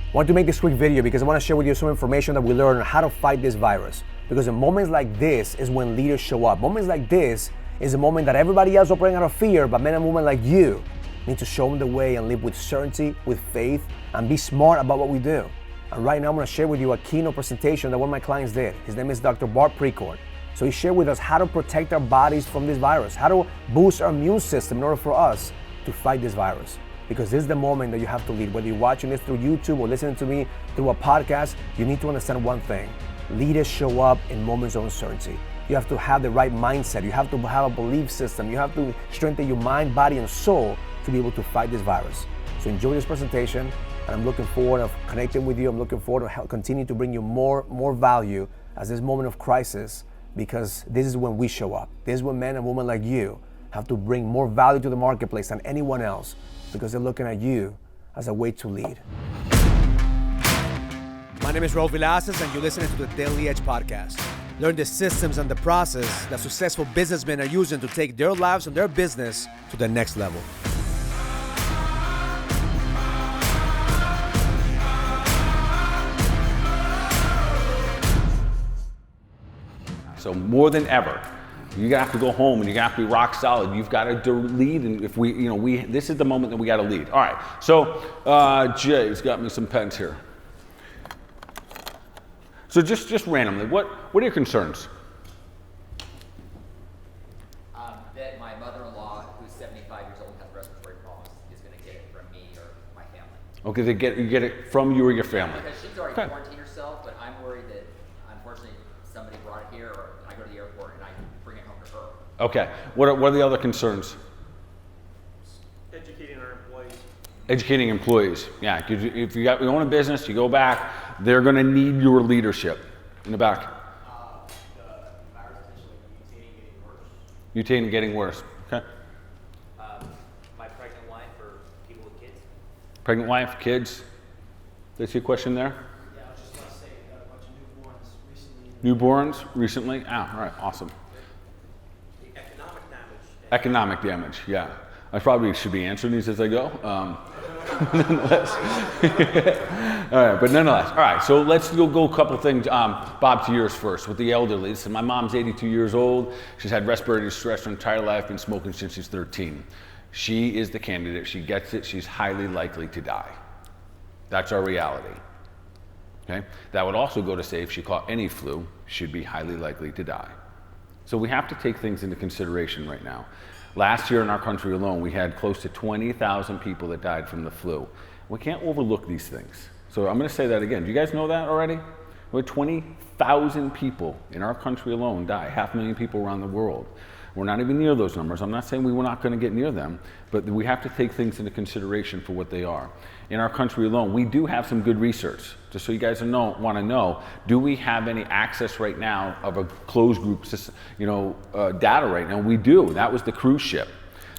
I want to make this quick video because I want to share with you some information that we learned on how to fight this virus. Because in moments like this is when leaders show up. Moments like this is a moment that everybody else operating out of fear, but men and women like you need to show them the way and live with certainty, with faith, and be smart about what we do. And right now I'm going to share with you a keynote presentation that one of my clients did. His name is Dr.Bart Precourt. So he shared with us how to protect our bodies from this virus, how to boost our immune system in order for us to fight this virus. Because this is the moment that you have to lead. Whether you're watching this through YouTube or listening to me through a podcast, you need to understand one thing. Leaders show up in moments of uncertainty. You have to have the right mindset. You have to have a belief system. You have to strengthen your mind, body, and soul to be able to fight this virus. So enjoy this presentation, and I'm looking forward to connecting with you. I'm looking forward to continue to bring you more value as this moment of crisis, because this is when we show up. This is when men and women like you have to bring more value to the marketplace than anyone else, because they're looking at you as a way to lead. My name is Raul Villacis, and you're listening to the Daily Edge podcast. Learn the systems and the process that successful businessmen are using to take their lives and their business to the next level. So more than ever, you have to go home and you have to be rock solid. You've got to lead, and if this is the moment that we got to lead. All right. So Jay's got me some pens here. So just randomly, what are your concerns? That my mother-in-law, who's 75 years old and has respiratory problems, is going to get it from me or my family. Okay, you get it from you or your family. Because she's already quarantined herself, but I'm worried that unfortunately somebody brought it here, or I go to the airport and I bring it home to her. Okay. What are the other concerns? Educating our employees. Educating employees. Yeah. If you own a business, you go back. They're going to need your leadership. In the back. The virus potentially mutating, getting worse. Mutating, getting worse. Okay. My pregnant wife or people with kids. Pregnant wife, kids. Did I see a question there? Yeah, I was just going to say, got a bunch of newborns recently. Newborns recently? All right, awesome. The economic damage. Economic damage, yeah. I probably should be answering these as I go. Nonetheless. All right, but nonetheless. All right, so let's go a couple things. Bob, to yours first, with the elderly. Listen, my mom's 82 years old. She's had respiratory distress her entire life, been smoking since she's 13. She is the candidate. She gets it. She's highly likely to die. That's our reality. Okay? That would also go to say if she caught any flu, she'd be highly likely to die. So we have to take things into consideration right now. Last year in our country alone, we had close to 20,000 people that died from the flu. We can't overlook these things. So I'm going to say that again. Do you guys know that already? We had 20,000 people in our country alone die, 500,000 people around the world. We're not even near those numbers. I'm not saying we were not going to get near them, but we have to take things into consideration for what they are. In our country alone, we do have some good research. Just so you guys want to know, do we have any access right now of a closed group data right now? We do. That was the cruise ship.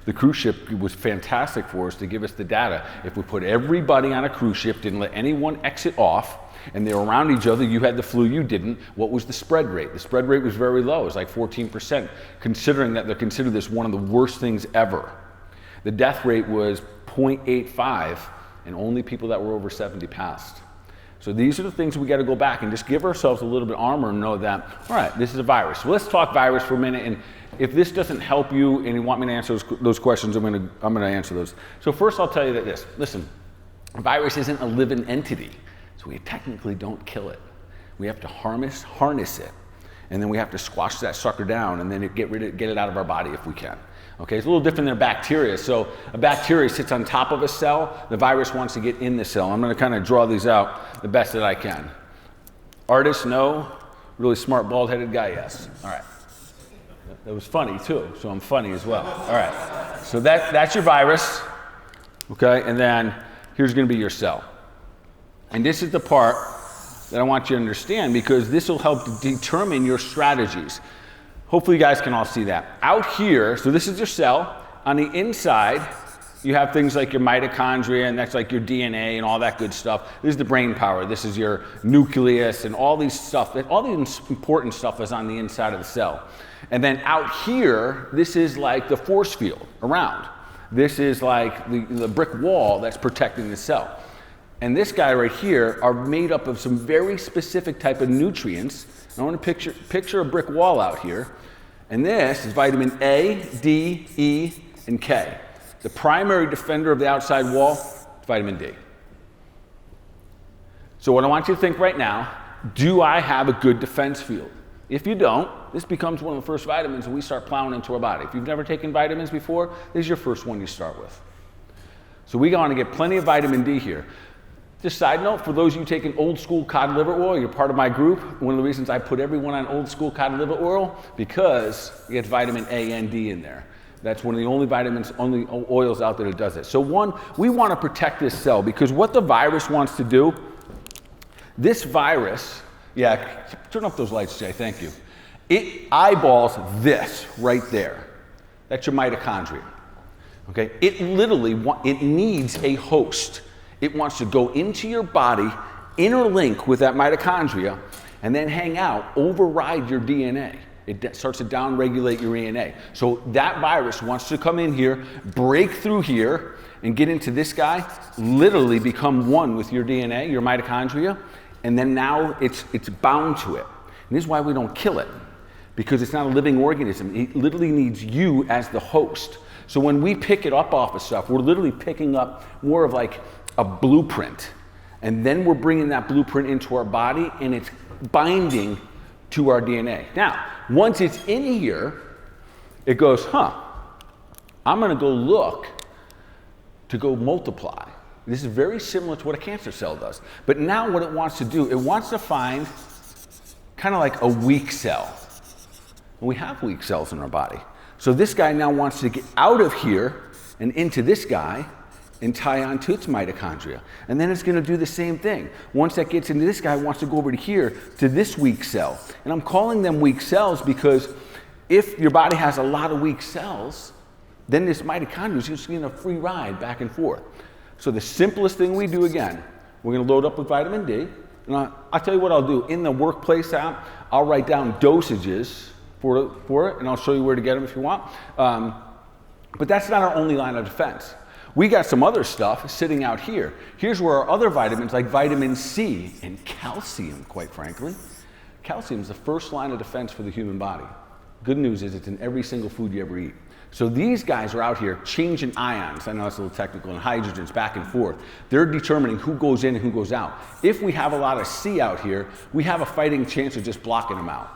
The cruise ship was fantastic for us to give us the data. If we put everybody on a cruise ship, didn't let anyone exit off, and they were around each other, you had the flu, you didn't, what was the spread rate? The spread rate was very low. It was like 14%, considering that they consider this one of the worst things ever. The death rate was 0.85, and only people that were over 70 passed. So these are the things we got to go back and just give ourselves a little bit of armor and know that, all right, this is a virus. So let's talk virus for a minute, and if this doesn't help you and you want me to answer those questions, I'm going to answer those. So first I'll tell you this. Listen, a virus isn't a living entity, so we technically don't kill it. We have to harness it, and then we have to squash that sucker down and then get it out of our body if we can. Okay, it's a little different than a bacteria. So a bacteria sits on top of a cell. The virus wants to get in the cell. I'm going to kind of draw these out the best that I can. Artist, no. Really smart, bald-headed guy, yes. All right. That was funny too, so I'm funny as well. All right. So that's your virus. Okay, and then here's going to be your cell. And this is the part that I want you to understand, because this will help determine your strategies. Hopefully you guys can all see that. Out here, so this is your cell. On the inside, you have things like your mitochondria, and that's like your DNA and all that good stuff. This is the brain power. This is your nucleus and all these stuff. All the important stuff is on the inside of the cell. And then out here, this is like the force field around. This is like the brick wall that's protecting the cell. and this guy right here are made up of some very specific type of nutrients. I want to picture a brick wall out here. And this is vitamin A, D, E, and K. The primary defender of the outside wall is vitamin D. So what I want you to think right now, do I have a good defense field? If you don't, this becomes one of the first vitamins and we start plowing into our body. If you've never taken vitamins before, this is your first one you start with. So we want to get plenty of vitamin D here. Just a side note, for those of you taking old school cod liver oil, you're part of my group. One of the reasons I put everyone on old school cod liver oil, because you get vitamin A and D in there. That's one of the only vitamins, only oils out there that does it. So one, we want to protect this cell, because what the virus wants to do, this virus, yeah, turn off those lights, Jay, thank you. It eyeballs this right there. That's your mitochondria, okay? It literally, it needs a host. It wants to go into your body, interlink with that mitochondria, and then hang out, override your DNA. It starts to downregulate your DNA. So that virus wants to come in here, break through here, and get into this guy, literally become one with your DNA, your mitochondria, and then now it's bound to it. And this is why we don't kill it, because it's not a living organism. It literally needs you as the host. So when we pick it up off of stuff, we're literally picking up more of like a blueprint, and then we're bringing that blueprint into our body, and it's binding to our DNA. Now, once it's in here, it goes, I'm gonna go look to go multiply. This is very similar to what a cancer cell does. But now what it wants to do, it wants to find kind of like a weak cell. And we have weak cells in our body. So this guy now wants to get out of here and into this guy and tie on to its mitochondria. And then it's gonna do the same thing. Once that gets into this guy, it wants to go over to here to this weak cell. And I'm calling them weak cells because if your body has a lot of weak cells, then this mitochondria is just getting a free ride back and forth. So the simplest thing we do, again, we're gonna load up with vitamin D. And I'll tell you what I'll do. In the workplace app, I'll write down dosages for it, and I'll show you where to get them if you want. But that's not our only line of defense. We got some other stuff sitting out here. Here's where our other vitamins, like vitamin C and calcium, quite frankly. Calcium is the first line of defense for the human body. Good news is it's in every single food you ever eat. So these guys are out here changing ions. I know it's a little technical, and hydrogens back and forth. They're determining who goes in and who goes out. If we have a lot of C out here, we have a fighting chance of just blocking them out.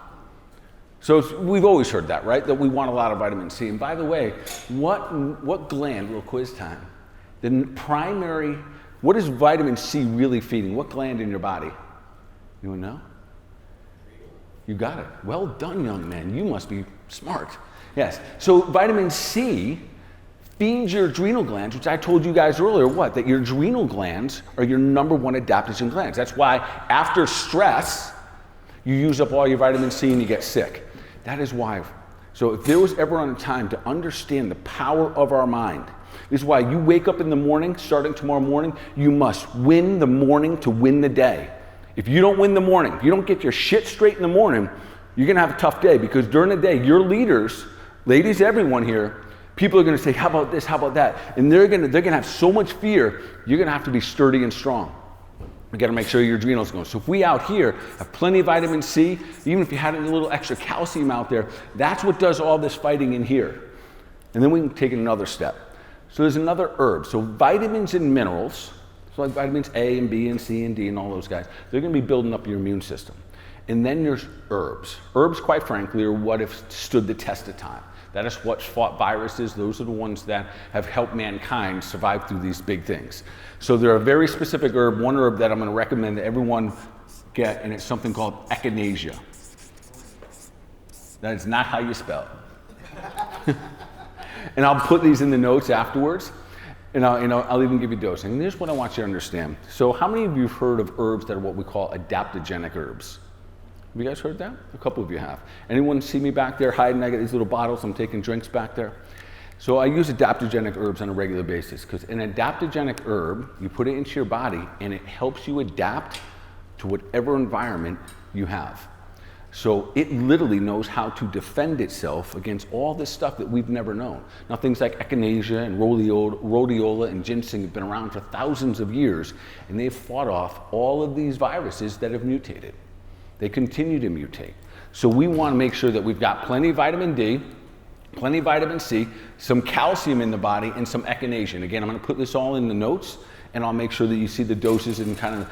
So we've always heard that, right? That we want a lot of vitamin C. And by the way, what gland, little quiz time, the primary, what is vitamin C really feeding? What gland in your body? You wanna know? You got it. Well done, young man. You must be smart. Yes. So vitamin C feeds your adrenal glands, which I told you guys earlier, that your adrenal glands are your #1 adaptogen glands. That's why after stress, you use up all your vitamin C and you get sick. That is why. So if there was ever on a time to understand the power of our mind, this is why you wake up in the morning, starting tomorrow morning, you must win the morning to win the day. If you don't win the morning, if you don't get your shit straight in the morning, you're gonna have a tough day, because during the day, your leaders, ladies, everyone here, people are gonna say, how about this, how about that? And they're gonna have so much fear, you're gonna have to be sturdy and strong. You gotta make sure your adrenals go. So if we out here have plenty of vitamin C, even if you had a little extra calcium out there, that's what does all this fighting in here. And then we can take it another step. So there's another herb. So vitamins and minerals, so like vitamins A and B and C and D and all those guys, they're gonna be building up your immune system. And then there's herbs. Herbs, quite frankly, are what have stood the test of time. That is what's fought viruses. Those are the ones that have helped mankind survive through these big things. So there are a very specific herb, one herb that I'm gonna recommend that everyone get, and it's something called Echinacea. That is not how you spell it. And I'll put these in the notes afterwards, and I'll even give you dosing. And here's what I want you to understand. So how many of you have heard of herbs that are what we call adaptogenic herbs? Have you guys heard that? A couple of you have. Anyone see me back there hiding? I got these little bottles. I'm taking drinks back there. So I use adaptogenic herbs on a regular basis, because an adaptogenic herb, you put it into your body and it helps you adapt to whatever environment you have. So it literally knows how to defend itself against all this stuff that we've never known. Now things like Echinacea and rhodiola and ginseng have been around for thousands of years, and they've fought off all of these viruses that have mutated. They continue to mutate. So we want to make sure that we've got plenty of vitamin D, plenty of vitamin C, some calcium in the body, and some echinacea. And again, I'm going to put this all in the notes, and I'll make sure that you see the doses, and kind of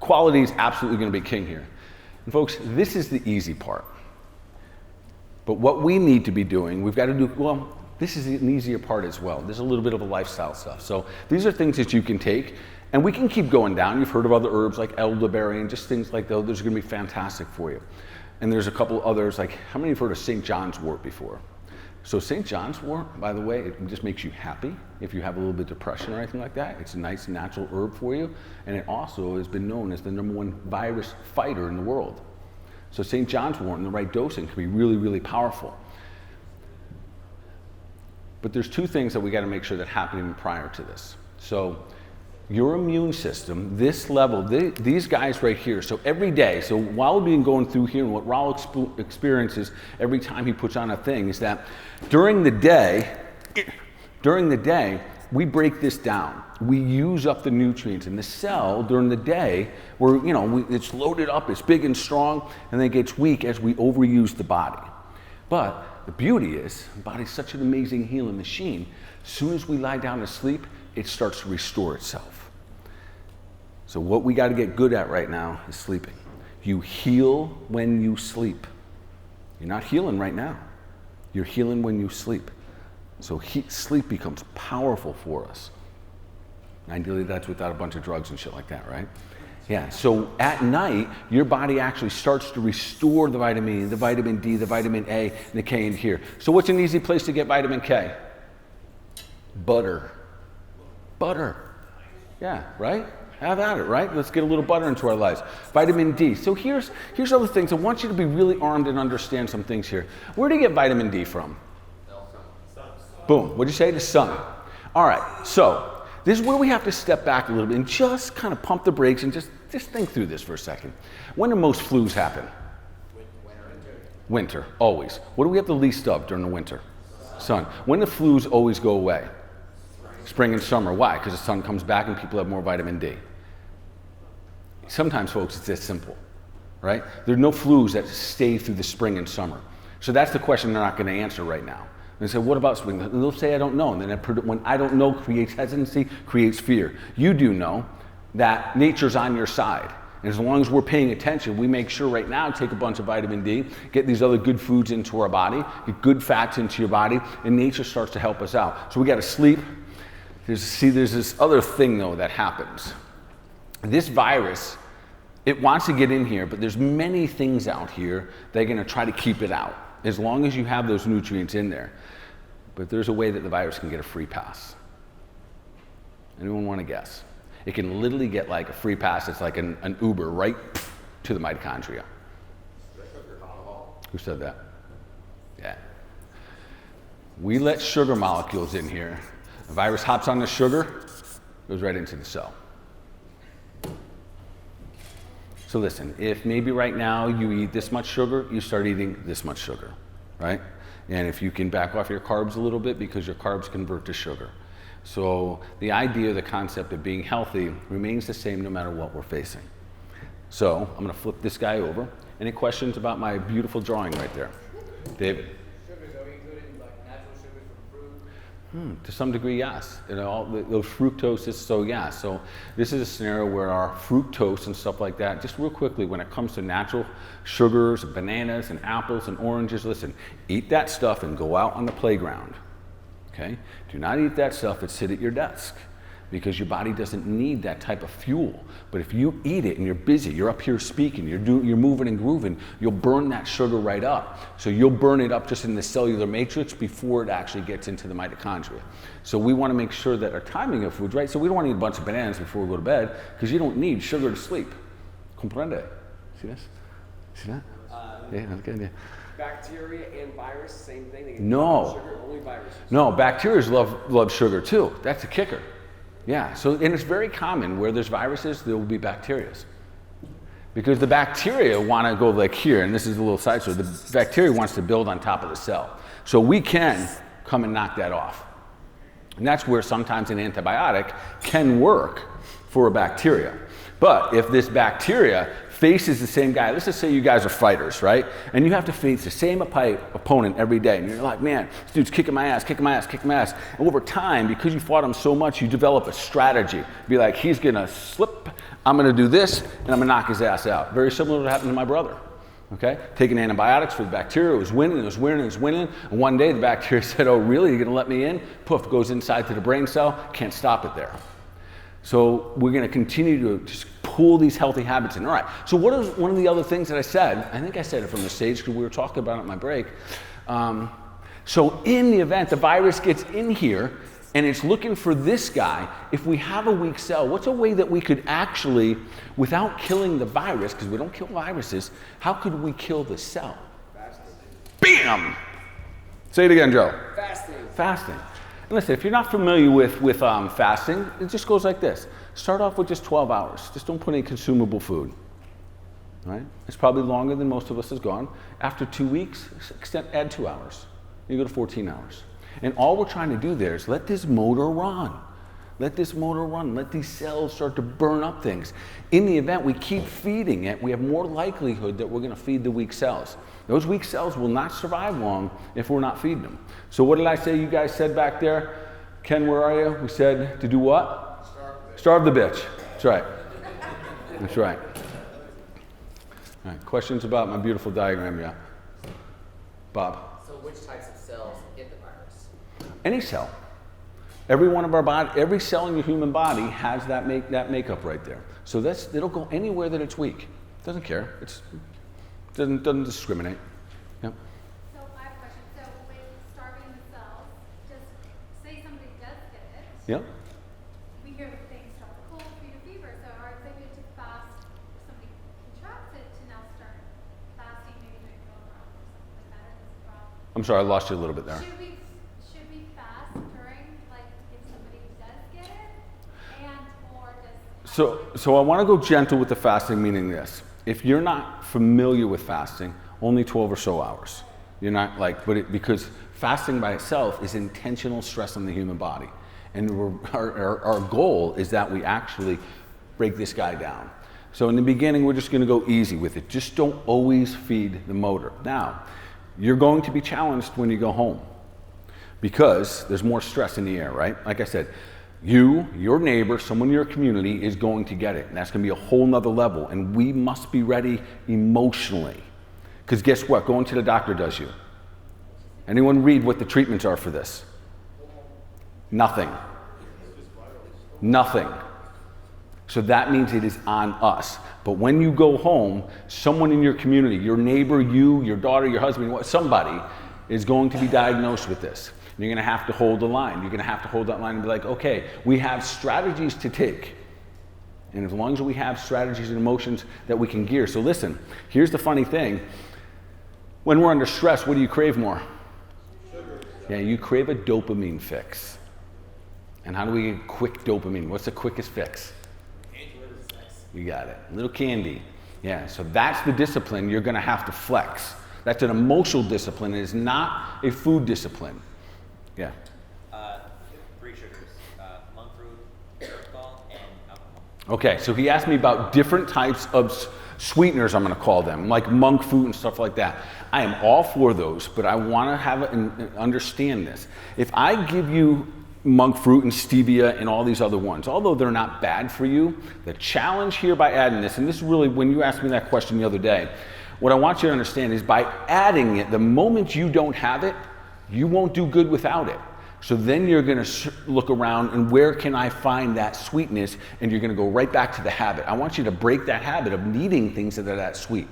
quality is absolutely going to be king here. And folks, this is the easy part. But what we need to be doing, we've got to do, well, this is an easier part as well. There's a little bit of a lifestyle stuff. So these are things that you can take, and we can keep going down. You've heard of other herbs like elderberry and just things like those. Those are going to be fantastic for you. And there's a couple others, like, how many have heard of St. John's wort before? So St. John's wort, by the way, it just makes you happy if you have a little bit of depression or anything like that. It's a nice natural herb for you. And it also has been known as the #1 virus fighter in the world. So St. John's wort in the right dosing can be really, really powerful. But there's two things that we got to make sure that happen even prior to this. So your immune system, this level, these guys right here, so every day, so while we've been going through here, and what Raul experiences every time he puts on a thing is that during the day, we break this down. We use up the nutrients in the cell during the day where, you know, it's loaded up, it's big and strong, and then it gets weak as we overuse the body. But the beauty is, the body's such an amazing healing machine. As soon as we lie down to sleep, it starts to restore itself. So what we got to get good at right now is sleeping. You heal when you sleep. You're not healing right now. You're healing when you sleep. So sleep becomes powerful for us. Ideally, that's without a bunch of drugs and shit like that, right? Yeah, so at night, your body actually starts to restore the vitamin E, the vitamin D, the vitamin A, and the K in here. So what's an easy place to get vitamin K? Butter. Butter. Yeah, right? Have at it, right? Let's get a little butter into our lives. Vitamin D. So here's other things. I want you to be really armed and understand some things here. Where do you get vitamin D from? Boom. What'd you say? The sun. All right. So this is where we have to step back a little bit and just kind of pump the brakes and just think through this for a second. When do most flus happen? Winter. Always. What do we have the least of during the winter? Sun. When do flus always go away? Spring and summer. Why? Because the sun comes back and people have more vitamin D. Sometimes, folks, it's this simple, right? There's no flus that stay through the spring and summer. So that's the question they're not going to answer right now. They say, what about spring? And they'll say, I don't know. And then when I don't know creates hesitancy, creates fear. You do know that nature's on your side. And as long as we're paying attention, we make sure right now, take a bunch of vitamin D, get these other good foods into our body, get good fats into your body, and nature starts to help us out. So we got to sleep. There's this other thing, though, that happens. This virus, it wants to get in here, but there's many things out here that are going to try to keep it out, as long as you have those nutrients in there. But there's a way that the virus can get a free pass. Anyone want to guess? It can literally get like a free pass. It's like an Uber right to the mitochondria. Who said that? Yeah. We let sugar molecules in here. The virus hops on the sugar, goes right into the cell. So listen, if maybe right now you eat this much sugar, you start eating this much sugar, right? And if you can back off your carbs a little bit, because your carbs convert to sugar. So the idea, the concept of being healthy remains the same no matter what we're facing. So I'm going to flip this guy over. Any questions about my beautiful drawing right there? David? Sugars, are we including like natural sugars from fruit? To some degree, yes. You know, those fructoses, so yeah. So this is a scenario where our fructose and stuff like that, just real quickly, when it comes to natural sugars, bananas and apples and oranges, listen, eat that stuff and go out on the playground, okay? Do not eat that stuff and sit at your desk, because your body doesn't need that type of fuel. But if you eat it and you're busy, you're up here speaking, you're moving and grooving, you'll burn that sugar right up. So you'll burn it up just in the cellular matrix before it actually gets into the mitochondria. So we want to make sure that our timing of foods, right? So we don't want to eat a bunch of bananas before we go to bed, because you don't need sugar to sleep. Comprende? See this? See that? Yeah, that's good. Yeah. Bacteria and virus, same thing? They No. Sugar, only viruses. No, bacteria love sugar too. That's the kicker. Yeah, so, and it's very common where there's viruses, there will be bacteria. Because the bacteria want to go like here, and this is a little side story. The bacteria wants to build on top of the cell. So we can come and knock that off. And that's where sometimes an antibiotic can work for a bacteria. But if this bacteria faces the same guy, let's just say you guys are fighters, right? And you have to face the same opponent every day. And you're like, man, this dude's kicking my ass, kicking my ass, kicking my ass. And over time, because you fought him so much, you develop a strategy. Be like, he's gonna slip, I'm gonna do this, and I'm gonna knock his ass out. Very similar to what happened to my brother. Okay? Taking antibiotics for the bacteria, it was winning, it was winning, it was winning. And one day the bacteria said, oh, really? You're gonna let me in? Poof, goes inside to the brain cell, can't stop it there. So we're gonna continue to just pull these healthy habits in. All right, so what is one of the other things that I said? I think I said it from the stage because we were talking about it at my break. So in the event the virus gets in here and it's looking for this guy, if we have a weak cell, what's a way that we could actually, without killing the virus, because we don't kill viruses, how could we kill the cell? Fasting. Bam! Say it again, Joe. Fasting. Fasting. And listen, if you're not familiar with fasting, it just goes like this. Start off with just 12 hours. Just don't put any consumable food. Right? It's probably longer than most of us has gone. After 2 weeks, add 2 hours. You go to 14 hours. And all we're trying to do there is let this motor run. Let this motor run. Let these cells start to burn up things. In the event we keep feeding it, we have more likelihood that we're going to feed the weak cells. Those weak cells will not survive long if we're not feeding them. So what did I say you guys said back there? Ken, where are you? We said to do what? Starve the bitch. That's right. That's right. All right. Questions about my beautiful diagram? Yeah. Bob? So which types of cells get the virus? Any cell. Every one of our body, every cell in your human body has that makeup right there. So it'll go anywhere that it's weak. Doesn't care. Doesn't discriminate. Yep. So I have a question. So with starving the cells, just say somebody does get it. Yep. We hear the things start a cold, fever. So are it good to fast if somebody contracts it to now start fasting, maybe during program or something like that? Is this a problem? I'm sorry, I lost you a little bit there. Should we fast during, like, if somebody does get it, and or does? So I want to go gentle with the fasting, meaning this. If you're not familiar with fasting, only 12 or so hours. You're not like, because fasting by itself is intentional stress on the human body. And our goal is that we actually break this guy down. So in the beginning, we're just gonna go easy with it. Just don't always feed the motor. Now, you're going to be challenged when you go home because there's more stress in the air, right? Like I said, your neighbor, someone in your community is going to get it. And that's going to be a whole nother level. And we must be ready emotionally. Because guess what? Going to the doctor does you. Anyone read what the treatments are for this? Nothing. Nothing. So that means it is on us. But when you go home, someone in your community, your neighbor, you, your daughter, your husband, somebody is going to be diagnosed with this. You're going to have to hold the line. You're going to have to hold that line and be like, okay, we have strategies to take. And as long as we have strategies and emotions that we can gear. So listen, here's the funny thing. When we're under stress, what do you crave more? Sugar. Yeah, you crave a dopamine fix. And how do we get quick dopamine? What's the quickest fix? You got it. A little candy. Yeah, so that's the discipline you're going to have to flex. That's an emotional discipline. It is not a food discipline. Yeah. 3 sugars, monk fruit, erythritol, and alcohol. Okay, so he asked me about different types of sweeteners, I'm going to call them, like monk fruit and stuff like that. I am all for those, but I want to have understand this. If I give you monk fruit and stevia and all these other ones, although they're not bad for you, the challenge here by adding this, and this is really when you asked me that question the other day, what I want you to understand is by adding it, the moment you don't have it, you won't do good without it. So then you're going to look around and where can I find that sweetness, and you're going to go right back to the habit. I want you to break that habit of needing things that are that sweet.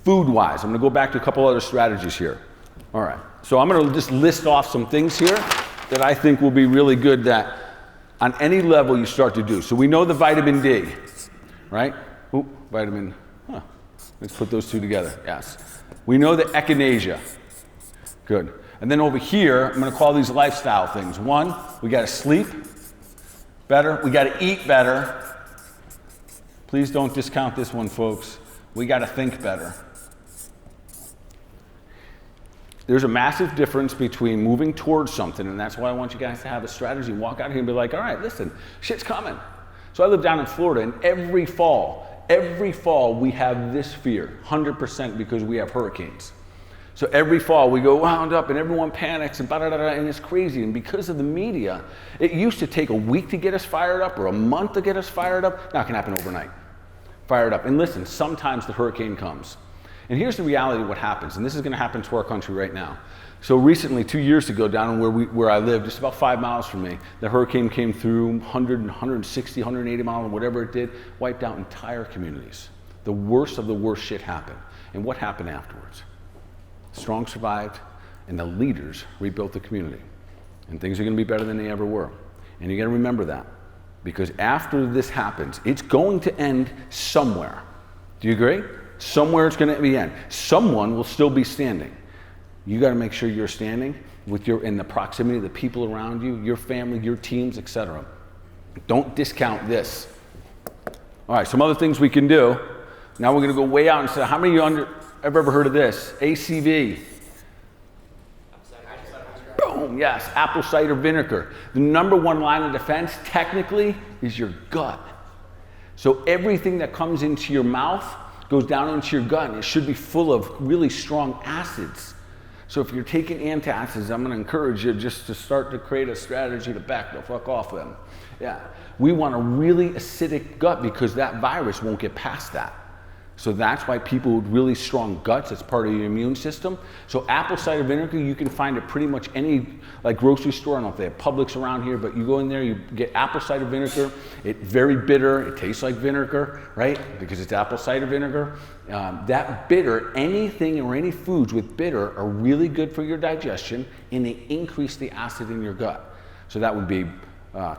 Food-wise, I'm going to go back to a couple other strategies here. All right, so I'm going to just list off some things here that I think will be really good that on any level you start to do. So we know the vitamin D, right? Ooh, vitamin, let's put those two together, yes. We know the echinacea, good. And then over here, I'm going to call these lifestyle things. 1, we got to sleep better. We got to eat better. Please don't discount this one, folks. We got to think better. There's a massive difference between moving towards something, and that's why I want you guys to have a strategy and walk out here and be like, all right, listen, shit's coming. So I live down in Florida, and every fall we have this fear, 100%, because we have hurricanes. So every fall we go wound up and everyone panics and and it's crazy. And because of the media, it used to take a week to get us fired up or a month to get us fired up. Now it can happen overnight. Fired up. And listen, sometimes the hurricane comes. And here's the reality of what happens, and this is going to happen to our country right now. So recently, 2 years ago, down where I live, just about 5 miles from me, the hurricane came through 100, 160, 180 miles, whatever it did, wiped out entire communities. The worst of the worst shit happened. And what happened afterwards? Strong survived, and the leaders rebuilt the community. And things are going to be better than they ever were. And you got to remember that, because after this happens, it's going to end somewhere. Do you agree? Somewhere it's going to be end. Someone will still be standing. You got to make sure you're standing in the proximity of the people around you, your family, your teams, etc. Don't discount this. All right, some other things we can do. Now we're going to go way out and say, how many of you have ever heard of this? ACV. Boom, yes, apple cider vinegar. The number one line of defense, technically, is your gut. So everything that comes into your mouth goes down into your gut, and it should be full of really strong acids. So if you're taking antacids, I'm going to encourage you just to start to create a strategy to back the fuck off them. Yeah, we want a really acidic gut because that virus won't get past that. So that's why people with really strong guts, it's part of your immune system. So apple cider vinegar, you can find it pretty much any grocery store. I don't know if they have Publix around here, but you go in there, you get apple cider vinegar. It's very bitter. It tastes like vinegar, right? Because it's apple cider vinegar. That bitter, anything or any foods with bitter are really good for your digestion, and they increase the acid in your gut. So that would be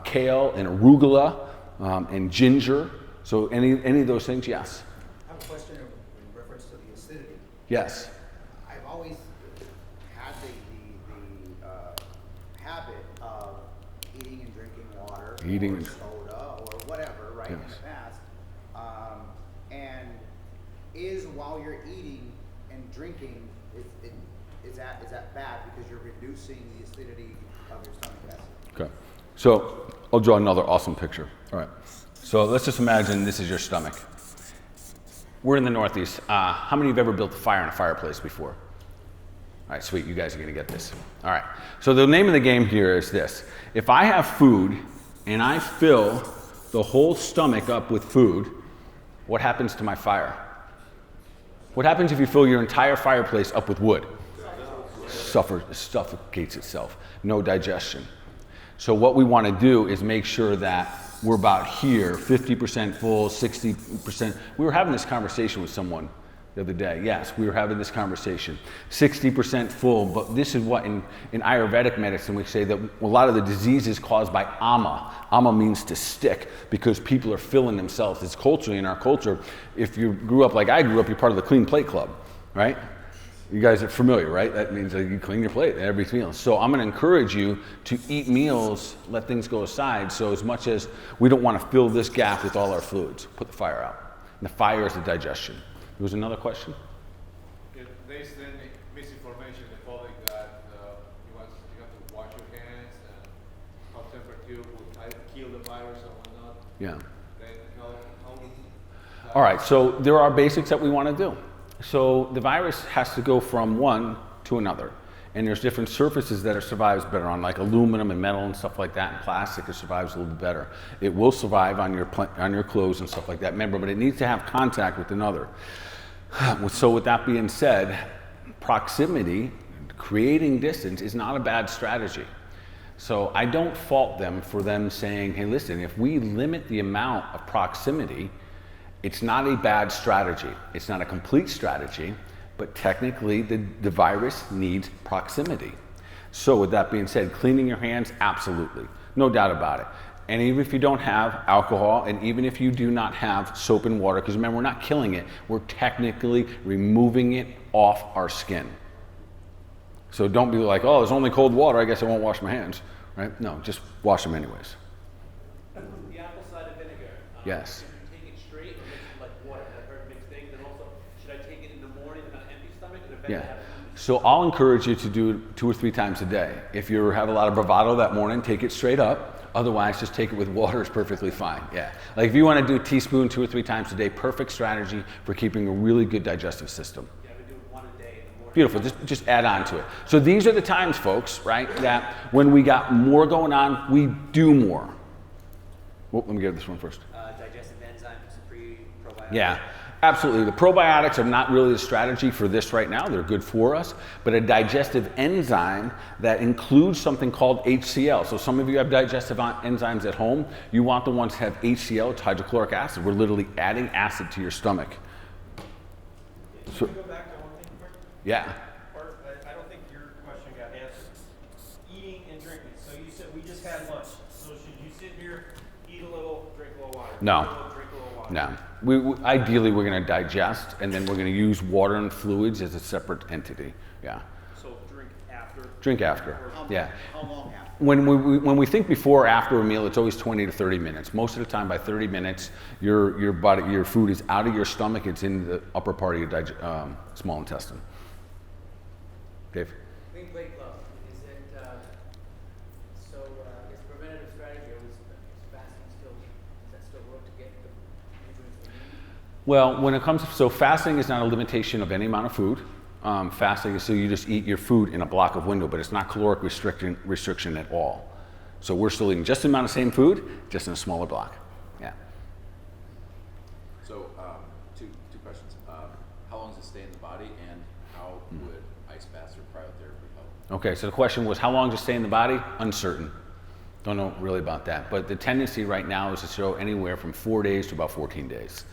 kale and arugula and ginger. So any of those things, yes. Question in reference to the acidity. Yes. I've always had the habit of eating and drinking water, or soda, or whatever, right, yes. in the past. And is while you're eating and drinking, is that bad because you're reducing the acidity of your stomach acid? Okay. So I'll draw another awesome picture. All right. So let's just imagine this is your stomach. We're in the Northeast. How many of you have ever built a fire in a fireplace before? All right, sweet, you guys are gonna get this. All right, so the name of the game here is this. If I have food and I fill the whole stomach up with food, what happens to my fire? What happens if you fill your entire fireplace up with wood? Suffocates itself, no digestion. So what we wanna do is make sure that we're about here, 50% full, 60%. We were having this conversation with someone the other day. Yes, we were having this conversation. 60% full, but this is what in Ayurvedic medicine we say that a lot of the disease is caused by ama. Ama means to stick because people are filling themselves. It's culturally in our culture. If you grew up like I grew up, you're part of the Clean Plate Club, right? You guys are familiar, right? That means that you clean your plate every meal. So I'm going to encourage you to eat meals, let things go aside. So as much as we don't want to fill this gap with all our fluids, put the fire out. And the fire is the digestion. There was another question? There is then misinformation in the public that you have to wash your hands and hot temperature will kill the virus and whatnot. Yeah. Then how all right, so there are basics that we want to do. So the virus has to go from one to another. And there's different surfaces that it survives better on, like aluminum and metal and stuff like that, and plastic, it survives a little bit better. It will survive on your clothes and stuff like that, remember, but it needs to have contact with another. So with that being said, proximity, creating distance is not a bad strategy. So I don't fault them for them saying, hey, listen, if we limit the amount of proximity, it's not a bad strategy. It's not a complete strategy, but technically the virus needs proximity. So with that being said, cleaning your hands, absolutely, no doubt about it. And even if you don't have alcohol, and even if you do not have soap and water, because remember, we're not killing it, we're technically removing it off our skin. So don't be like, oh, there's only cold water, I guess I won't wash my hands, right? No, just wash them anyways. The apple cider vinegar. Yes. If you take it straight or mix it like water, I've heard mixed things, and also should I take it in the morning on an empty stomach and if Yeah. I have So I'll encourage you to do it 2 or 3 times a day. If you have a lot of bravado that morning, take it straight up. Otherwise, just take it with water is perfectly fine. Yeah. Like if you want to do a teaspoon 2 or 3 times a day, perfect strategy for keeping a really good digestive system. Yeah, we do it 1 a day in the morning. Beautiful, just add on to it. So these are the times, folks, right, that when we got more going on, we do more. Well, let me get this one first. Digestive enzymes, probiotics. Yeah, absolutely. The probiotics are not really the strategy for this right now. They're good for us, but a digestive enzyme that includes something called HCl. So some of you have digestive enzymes at home. You want the ones that have HCl, it's hydrochloric acid. We're literally adding acid to your stomach. Can we go back to one thing quick? Yeah. Bart, I don't think your question got answered. Eating and drinking. So you said we just had lunch. So should you sit here, eat a little, drink a little water? No. Eat a little, drink a little water? No. Ideally, we're going to digest, and then we're going to use water and fluids as a separate entity. Yeah. So drink after? Drink after. Yeah. How long after? When we think before or after a meal, it's always 20 to 30 minutes. Most of the time, by 30 minutes, your food is out of your stomach. It's in the upper part of your small intestine. Dave. Clean plate glove. Is it, so, I guess preventative strategy, is fasting still, does that still work to get the nutrients we need? Well, when it comes, so fasting is not a limitation of any amount of food. Fasting is so you just eat your food in a block of window, but it's not caloric restriction at all. So we're still eating just the amount of same food, just in a smaller block. Yeah. So two questions. How long does it stay in the body, and how would ice baths or cryotherapy help? Okay, so the question was, how long does it stay in the body? Uncertain. Don't know really about that. But the tendency right now is to show anywhere from 4 days to about 14 days.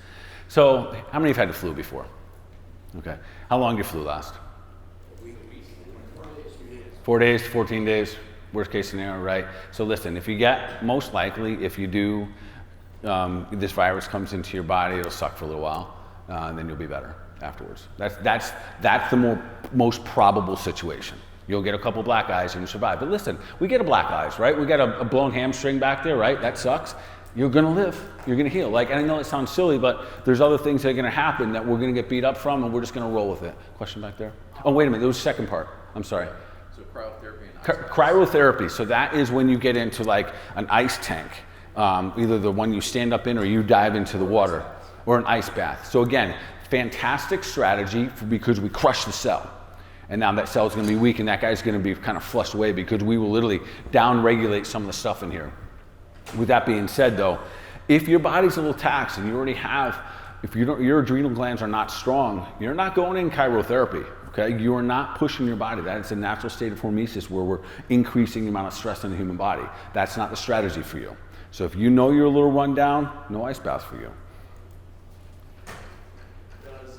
So how many have had the flu before? Okay. How long did your flu last? 4 days to 14 days, worst case scenario, right? So listen, if you get, most likely, if you do, this virus comes into your body, it'll suck for a little while, and then you'll be better afterwards. That's the most probable situation. You'll get a couple black eyes and you survive. But listen, we get a black eyes, right? We got a blown hamstring back there, right? That sucks. You're gonna live, you're gonna heal. Like, and I know it sounds silly, but there's other things that are gonna happen that we're gonna get beat up from, and we're just gonna roll with it. Question back there? Oh, wait a minute, there was a second part. I'm sorry. So cryotherapy and ice baths. Cryotherapy, so that is when you get into like an ice tank, either the one you stand up in or you dive into the water, or an ice bath. So again, fantastic strategy because we crush the cell. And now that cell is gonna be weak, and that guy's gonna be kind of flushed away because we will literally down-regulate some of the stuff in here. With that being said, though, if your body's a little taxed and you already have, if your adrenal glands are not strong, you're not going in cryotherapy, okay? You are not pushing your body. That is a natural state of hormesis where we're increasing the amount of stress in the human body. That's not the strategy for you. So if you know you're a little run down, no ice baths for you. Does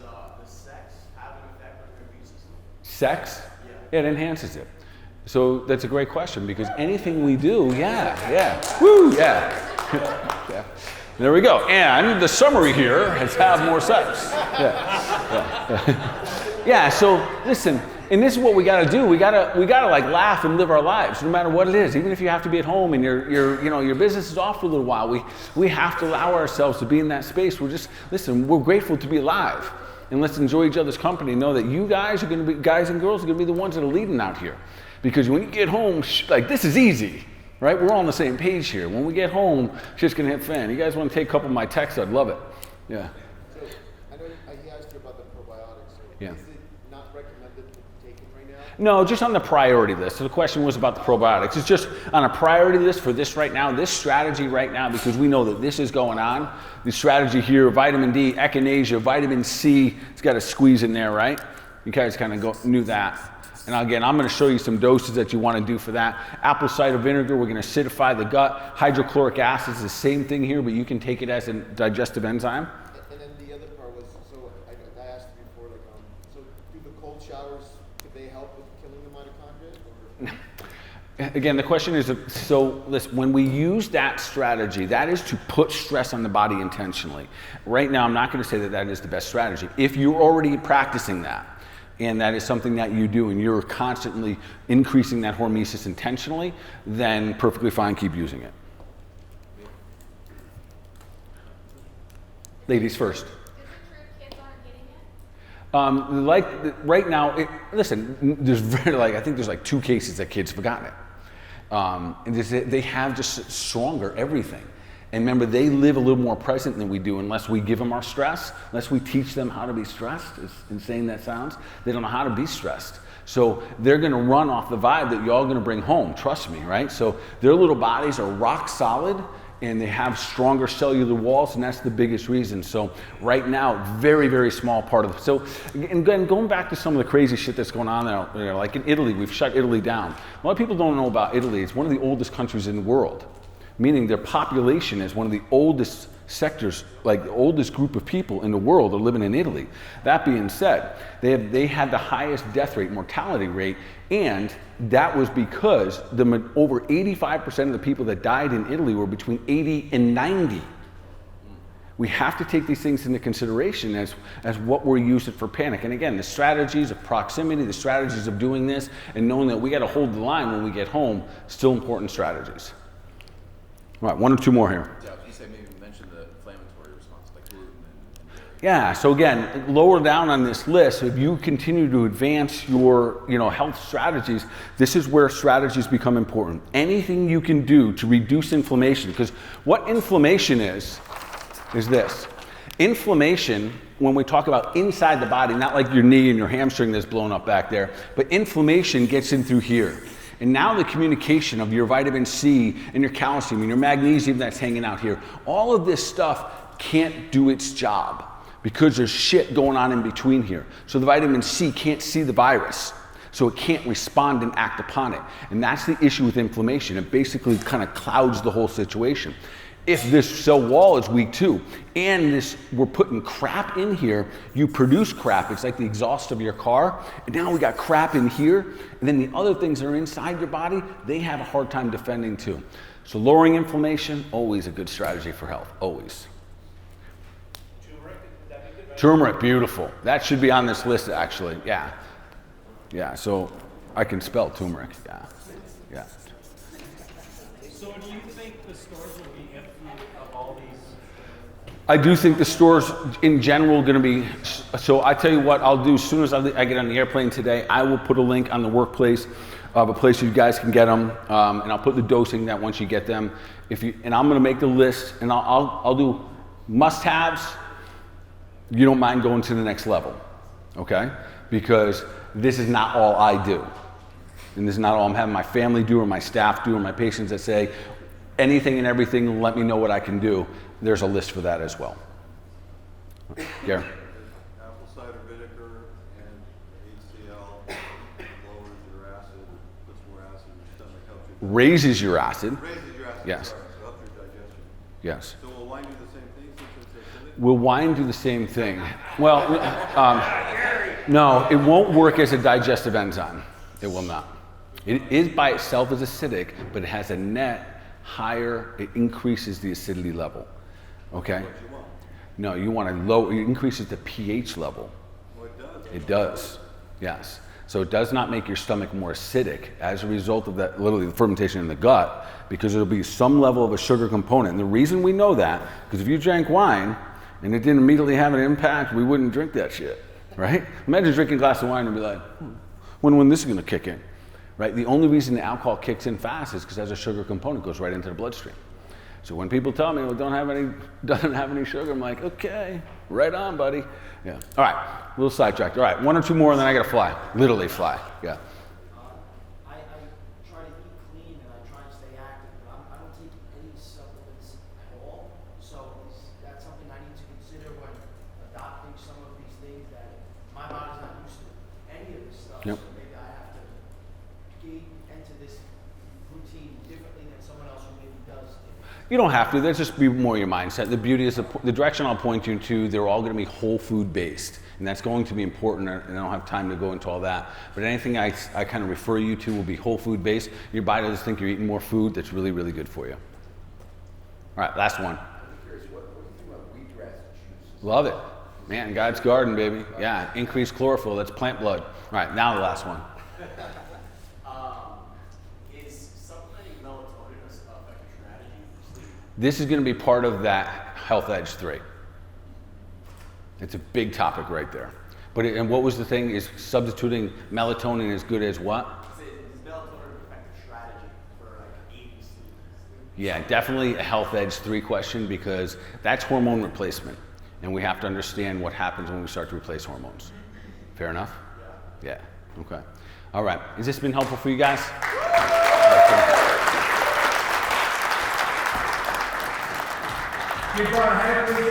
sex have an effect on your immune system? Sex? Yeah, it enhances it. So that's a great question because anything we do, yeah, woo, yeah. Yeah. There we go. And the summary here is have more sex. Yeah, so listen, and this is what we gotta do. We gotta like laugh and live our lives, no matter what it is. Even if you have to be at home and your business is off for a little while, we have to allow ourselves to be in that space. We're grateful to be alive. And let's enjoy each other's company. Know that you guys are gonna be, guys and girls are gonna be the ones that are leading out here. Because when you get home, like this is easy, right? We're all on the same page here. When we get home, shit's gonna hit fan. You guys wanna take a couple of my texts, I'd love it. Yeah. So I know he asked you about the probiotics. So Yeah. is it not recommended to take it right now? No, just on the priority list. So the question was about the probiotics. It's just on a priority list for this right now, this strategy right now, because we know that this is going on. The strategy here, vitamin D, Echinacea, vitamin C, it's got a squeeze in there, right? You guys kind of knew that. And again, I'm going to show you some doses that you want to do for that. Apple cider vinegar, we're going to acidify the gut. Hydrochloric acid is the same thing here, but you can take it as a digestive enzyme. And then the other part was, so I asked you before, like, so do the cold showers, could they help with killing the mitochondria? Or? Again, the question is, so listen, when we use that strategy, that is to put stress on the body intentionally. Right now, I'm not going to say that that is the best strategy. If you're already practicing that, and that is something that you do, and you're constantly increasing that hormesis intentionally, then perfectly fine, keep using it. Ladies first. Is it true kids aren't getting Right now, listen, there's I think there's like 2 cases that kids forgotten it. And they have just stronger everything. And remember, they live a little more present than we do unless we give them our stress, unless we teach them how to be stressed, as insane that sounds. They don't know how to be stressed. So they're gonna run off the vibe that you're all gonna bring home, trust me, right? So their little bodies are rock solid and they have stronger cellular walls, and that's the biggest reason. So right now, very, very small part of so, and going back to some of the crazy shit that's going on there, like in Italy, we've shut Italy down. A lot of people don't know about Italy. It's one of the oldest countries in the world, meaning their population is one of the oldest sectors, like the oldest group of people in the world are living in Italy. That being said, they had the highest death rate, mortality rate, and that was because over 85% of the people that died in Italy were between 80 and 90. We have to take these things into consideration as what we're using for panic. And again, the strategies of proximity, the strategies of doing this, and knowing that we got to hold the line when we get home, still important strategies. All right, 1 or 2 more here. Yeah, you say maybe mention the inflammatory response, like gluten and dairy. Yeah, so again, lower down on this list, if you continue to advance your health strategies, this is where strategies become important. Anything you can do to reduce inflammation, because what inflammation is this. Inflammation, when we talk about inside the body, not like your knee and your hamstring that's blown up back there, but inflammation gets in through here. And now the communication of your vitamin C and your calcium and your magnesium that's hanging out here, all of this stuff can't do its job because there's shit going on in between here. So the vitamin C can't see the virus, so it can't respond and act upon it. And that's the issue with inflammation. It basically kind of clouds the whole situation. If this cell wall is weak too, and we're putting crap in here, you produce crap. It's like the exhaust of your car. And now we got crap in here. And then the other things that are inside your body, they have a hard time defending too. So lowering inflammation, always a good strategy for health, always. Turmeric, would that be good? Right? Turmeric, beautiful. That should be on this list actually, yeah. Yeah, so I can spell turmeric, yeah. So do you think the stores will be empty of all these? I do think the stores in general are going to be, so I tell you what I'll do as soon as I get on the airplane today, I will put a link on the workplace of a place you guys can get them, and I'll put the dosing that once you get them, and I'm going to make the list, and I'll do must-haves. You don't mind going to the next level, okay? Because this is not all I do. And this is not all I'm having my family do or my staff do or my patients that say, anything and everything, let me know what I can do. There's a list for that as well. Gary? Apple cider vinegar and HCl lowers your acid, puts more acid in your stomach, helps you. Raises your acid. Raises your acid, Yes. sorry, so helps your digestion. Yes. So will wine do the same thing since it's acidic? Will wine do the same thing? Well, no, it won't work as a digestive enzyme. It will not. It is by itself as acidic, but it has a net higher, it increases the acidity level, okay? What you want. No, you want to low, it increases the pH level. Well, it does. It does, yes. So it does not make your stomach more acidic as a result of that, literally the fermentation in the gut, because there'll be some level of a sugar component. And the reason we know that, because if you drank wine and it didn't immediately have an impact, we wouldn't drink that shit, right? Imagine drinking a glass of wine and be like, when this is gonna kick in? Right? The only reason the alcohol kicks in fast is because it has a sugar component, goes right into the bloodstream. So when people tell me, well, doesn't have any sugar, I'm like, okay, right on, buddy. Yeah. All right, a little sidetracked. All right, 1 or 2 more, and then I gotta fly. Literally fly. Yeah. I try to eat clean and I try to stay active, but I don't take any supplements at all. So that's something I need to consider when adopting some of these things that my body's not used to any of this stuff. Yep. So maybe I have to enter this routine differently than someone else who maybe does. You don't have to. That's just be more your mindset. The beauty is the direction I'll point you to, they're all going to be whole food based. And that's going to be important, and I don't have time to go into all that. But anything I kind of refer you to will be whole food based. Your body doesn't think you're eating more food that's really, really good for you. All right, last one. I'm curious, what do you think about wheatgrass juice? Love it. Man, God's garden, baby. Yeah, increased chlorophyll, that's plant blood. All right, now the last one. Is supplementing melatonin a effective strategy for sleep? This is going to be part of that Health Edge 3. It's a big topic right there. But and what was the thing? Is substituting melatonin as good as what? Is melatonin an effective strategy for like aiding sleep? Yeah, definitely a health edge 3 question, because that's hormone replacement. And we have to understand what happens when we start to replace hormones. Fair enough? Yeah. Okay. All right. Has this been helpful for you guys? Hey, Bart, I had a quick